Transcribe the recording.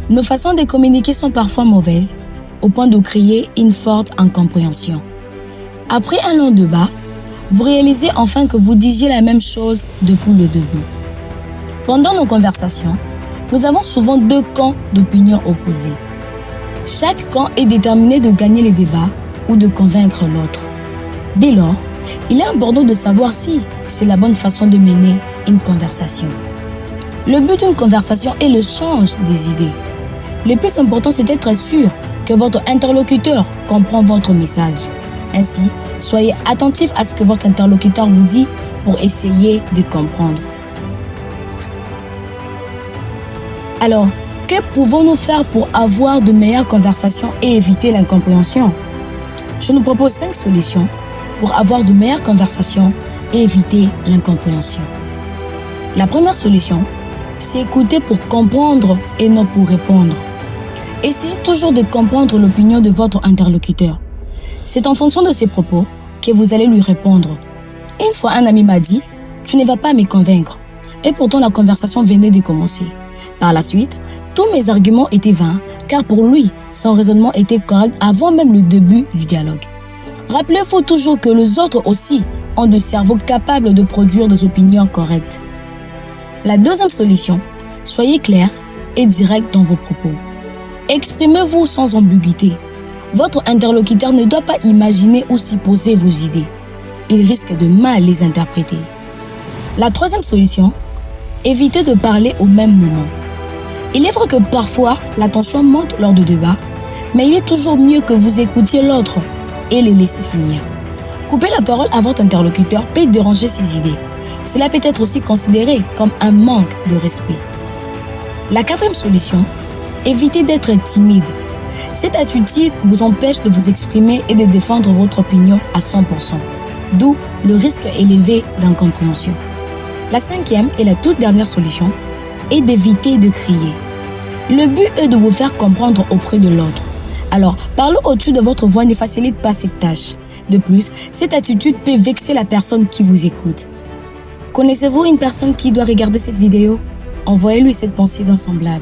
Nos façons de communiquer sont parfois mauvaises, au point de créer une forte incompréhension. Après un long débat, vous réalisez enfin que vous disiez la même chose depuis le début. Pendant nos conversations, nous avons souvent deux camps d'opinions opposés. Chaque camp est déterminé de gagner les débats ou de convaincre l'autre. Dès lors, il est important de savoir si c'est la bonne façon de mener une conversation. Le but d'une conversation est le change des idées. Le plus important, c'est d'être sûr que votre interlocuteur comprend votre message. Ainsi, soyez attentif à ce que votre interlocuteur vous dit pour essayer de comprendre. Alors, que pouvons-nous faire pour avoir de meilleures conversations et éviter l'incompréhension? Je nous propose 5 solutions pour avoir de meilleures conversations et éviter l'incompréhension. La première solution, c'est écouter pour comprendre et non pour répondre. Essayez toujours de comprendre l'opinion de votre interlocuteur. C'est en fonction de ses propos que vous allez lui répondre. Une fois, un ami m'a dit « Tu ne vas pas me convaincre ». Et pourtant, la conversation venait de commencer. Par la suite, tous mes arguments étaient vains, car pour lui, son raisonnement était correct avant même le début du dialogue. Rappelez-vous toujours que les autres aussi ont des cerveaux capables de produire des opinions correctes. La deuxième solution, soyez clair et direct dans vos propos. Exprimez-vous sans ambiguïté. Votre interlocuteur ne doit pas imaginer ou supposer vos idées. Il risque de mal les interpréter. La troisième solution, évitez de parler au même moment. Il est vrai que parfois, la tension monte lors de débats, mais il est toujours mieux que vous écoutiez l'autre et le laissez finir. Couper la parole à votre interlocuteur peut déranger ses idées. Cela peut être aussi considéré comme un manque de respect. La quatrième solution, évitez d'être timide. Cette attitude vous empêche de vous exprimer et de défendre votre opinion à 100%, d'où le risque élevé d'incompréhension. La cinquième et la toute dernière solution est d'éviter de crier. Le but est de vous faire comprendre auprès de l'autre. Alors, parler au-dessus de votre voix ne facilite pas cette tâche. De plus, cette attitude peut vexer la personne qui vous écoute. Connaissez-vous une personne qui doit regarder cette vidéo? Envoyez-lui cette pensée dans son blab.